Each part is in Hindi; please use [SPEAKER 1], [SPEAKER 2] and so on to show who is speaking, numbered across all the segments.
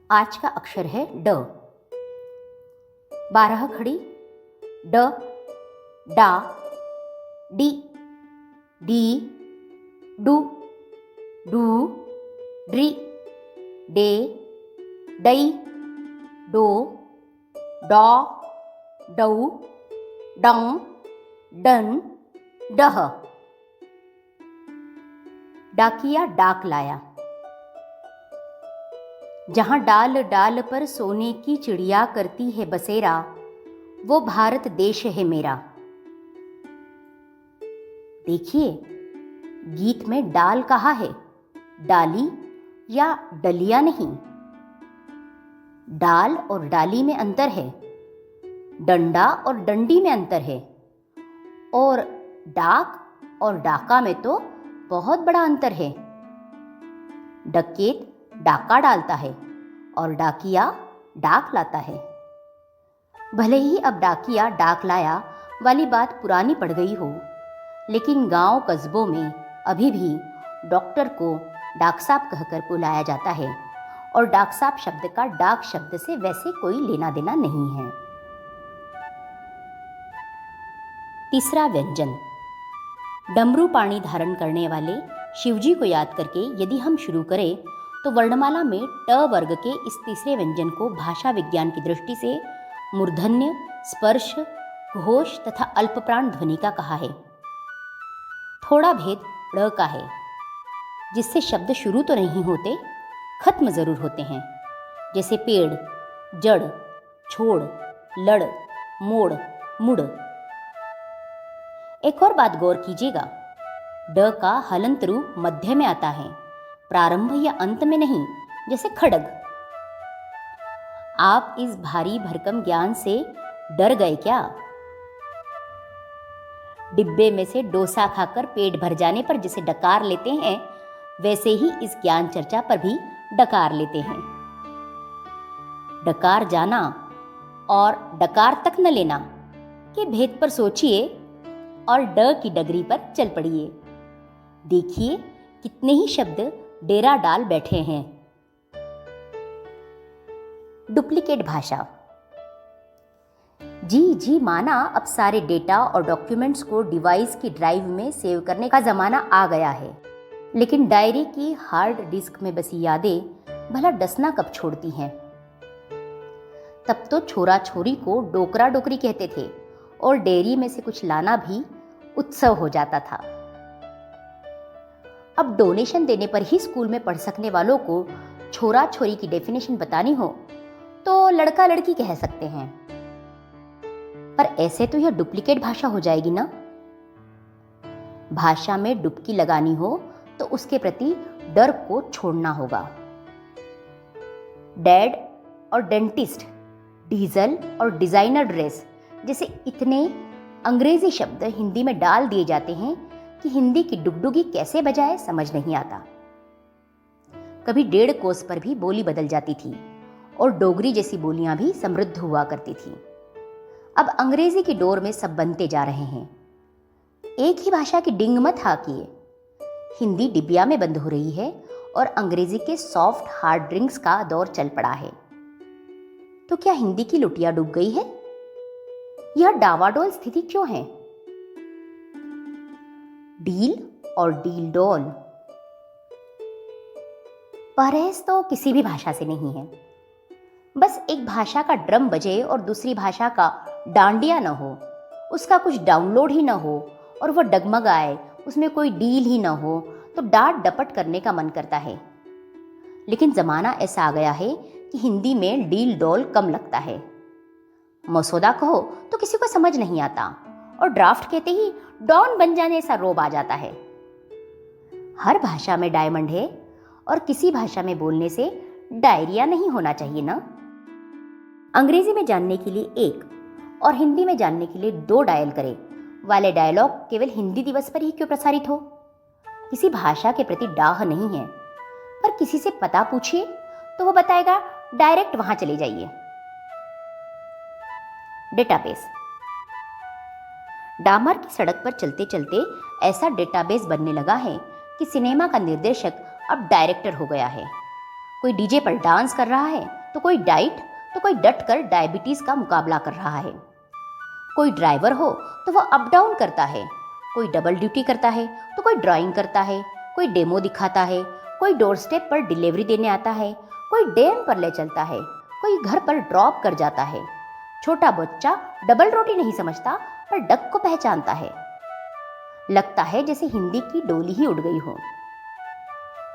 [SPEAKER 1] आज का अक्षर है ड। 12 खड़ी ड, डा, डी, डी, डू, डू, ड्री, डे, डई, डो, डॉ, डऊ, डं, डन, डह। डाकिया डाक लाया। जहां डाल डाल पर सोने की चिड़िया करती है बसेरा, वो भारत देश है मेरा। देखिए, गीत में डाल कहा है, डाली या डलिया नहीं। डाल और डाली में अंतर है, डंडा और डंडी में अंतर है, और डाक और डाका में तो बहुत बड़ा अंतर है। डकैत डाका डालता है और डाकिया डाक लाता है। भले ही अब डाकिया डाक लाया वाली बात पुरानी पड़ गई हो, लेकिन गांव कस्बों में अभी भी डॉक्टर को डाक साहब कहकर बुलाया जाता है, और डाक साहब शब्द का डाक शब्द से वैसे कोई लेना देना नहीं है। तीसरा व्यंजन। डमरू पाणी धारण करने वाले शिवजी को याद करके यदि हम शुरू करें तो वर्णमाला में ट वर्ग के इस तीसरे व्यंजन को भाषा विज्ञान की दृष्टि से मूर्धन्य, स्पर्श, घोष तथा अल्पप्राण ध्वनि का कहा है। थोड़ा भेद ड़ का है, जिससे शब्द शुरू तो नहीं होते, खत्म जरूर होते हैं, जैसे पेड़, जड़, छोड़, लड़, मोड़, मुड़। एक और बात गौर कीजिएगा, ड का हलंत रूप मध्य में आता है, प्रारंभ या अंत में नहीं, जैसे खड़ग। आप इस भारी भरकम ज्ञान से डर गए क्या? डिब्बे में से डोसा खाकर पेट भर जाने पर जैसे डकार लेते हैं, वैसे ही इस ज्ञान चर्चा पर भी डकार लेते हैं। डकार जाना और डकार तक न लेना के भेद पर सोचिए और ड की डगरी पर चल पड़िए। देखिए कितने ही शब्द डेरा डाल बैठे हैं। डुप्लीकेट भाषा। जी माना अब सारे डेटा और डॉक्यूमेंट्स को डिवाइस की ड्राइव में सेव करने का जमाना आ गया है, लेकिन डायरी की हार्ड डिस्क में बसी यादें भला डसना कब छोड़ती हैं। तब तो छोरा छोरी को डोकरा डोकरी कहते थे और डेयरी में से कुछ लाना भी उत्सव हो जाता था। अब डोनेशन देने पर ही स्कूल में पढ़ सकने वालों को छोरा छोरी की डेफिनेशन बतानी हो तो लड़का लड़की कह सकते हैं, पर ऐसे तो यह डुप्लीकेट भाषा हो जाएगी ना। भाषा में डुबकी लगानी हो तो उसके प्रति डर को छोड़ना होगा। डैड और डेंटिस्ट, डीजल और डिजाइनर ड्रेस जैसे इतने अंग्रेजी शब्द हिंदी में डाल दिए जाते हैं कि हिंदी की डुगडुगी कैसे बजाए समझ नहीं आता। कभी 1.5 कोस पर भी बोली बदल जाती थी और डोगरी जैसी बोलियां भी समृद्ध हुआ करती थी। अब अंग्रेजी की डोर में सब बनते जा रहे हैं। एक ही भाषा की डिंग मत हाकिए। हिंदी डिबिया में बंद हो रही है और अंग्रेजी के सॉफ्ट हार्ड ड्रिंक्स का दौर चल पड़ा है। तो क्या हिंदी की लुटिया डूब गई है? यह डावाडोल स्थिति क्यों है? डील और डील डॉल परहेज तो किसी भी भाषा से नहीं है। बस एक भाषा का ड्रम बजे और दूसरी भाषा का डांडिया न हो, उसका कुछ डाउनलोड ही न हो और वह डगमगाए, उसमें कोई डील ही न हो, तो डांट डपट करने का मन करता है। लेकिन जमाना ऐसा आ गया है कि हिंदी में डील डॉल कम लगता है। मसौदा कहो तो किसी को समझ नहीं आता और ड्राफ्ट कहते ही डॉन बन जाने सा रोब आ जाता है। हर भाषा में डायमंड है और किसी भाषा में बोलने से डायरिया नहीं होना चाहिए ना। अंग्रेजी में जानने के लिए 1 और हिंदी में जानने के लिए 2 डायल करें वाले डायलॉग केवल हिंदी दिवस पर ही क्यों प्रसारित हो? किसी भाषा के प्रति डाह नहीं है, पर किसी से पता पूछिए तो वो बताएगा डायरेक्ट वहां चले जाइए। डेटाबेस। डामर की सड़क पर चलते चलते ऐसा डेटाबेस बनने लगा है कि सिनेमा का निर्देशक अब डायरेक्टर हो गया है। कोई डीजे पर डांस कर रहा है तो कोई डाइट तो कोई डट कर डायबिटीज़ का मुकाबला कर रहा है। कोई ड्राइवर हो तो वह अप डाउन करता है, कोई डबल ड्यूटी करता है तो कोई ड्राइंग करता है, कोई डेमो दिखाता है, कोई डोर स्टेप पर डिलीवरी देने आता है, कोई डैम पर ले चलता है, कोई घर पर ड्रॉप कर जाता है। छोटा बच्चा डबल रोटी नहीं समझता पर डक को पहचानता है। लगता है जैसे हिंदी की डोली ही उड़ गई हो।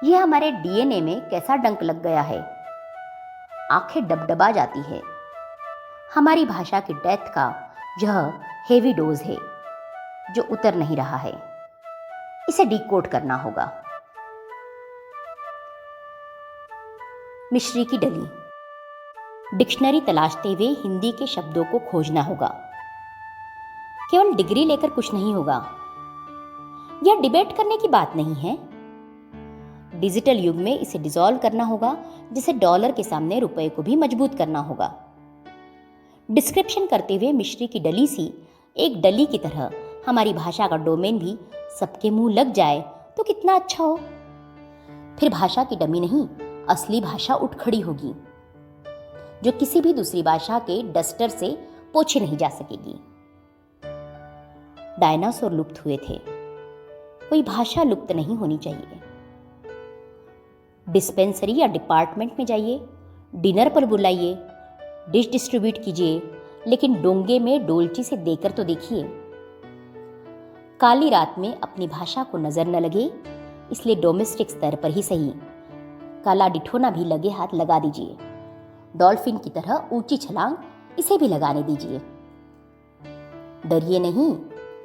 [SPEAKER 1] यह हमारे डीएनए में कैसा डंक लग गया है। आंखें डबडबा जाती है। हमारी भाषा की डेथ का यह हेवी डोज है जो उतर नहीं रहा है। इसे डिकोड करना होगा। मिश्री की डली। डिक्शनरी तलाशते हुए हिंदी के शब्दों को खोजना होगा। केवल डिग्री लेकर कुछ नहीं होगा। यह डिबेट करने की बात नहीं है। डिजिटल युग में इसे डिसॉल्व करना होगा, जिसे डॉलर के सामने रुपए को भी मजबूत करना होगा। डिस्क्रिप्शन करते हुए मिश्री की डली सी एक डली की तरह हमारी भाषा का डोमेन भी सबके मुंह लग जाए तो कितना अच्छा हो। फिर भाषा की डमी नहीं, असली भाषा उठ खड़ी होगी, जो किसी भी दूसरी भाषा के डस्टर से पोछे नहीं जा सकेगी। डायनासोर लुप्त हुए थे, कोई भाषा लुप्त नहीं होनी चाहिए। डिस्पेंसरी या डिपार्टमेंट में जाइए, डिनर पर बुलाइए, डिश डिस्ट्रीब्यूट कीजिए, लेकिन डोंगे में डोलची से देकर तो देखिए। काली रात में अपनी भाषा को नजर न लगे, इसलिए डोमेस्टिक स्तर पर ही सही काला डिठोना भी लगे हाथ लगा दीजिए। डॉल्फिन की तरह ऊंची छलांग इसे भी लगाने दीजिए। डरिए नहीं,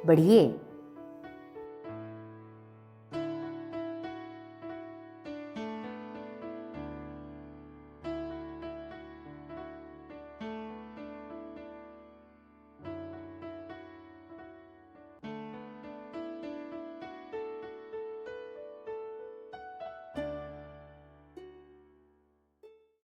[SPEAKER 1] बढ़िए।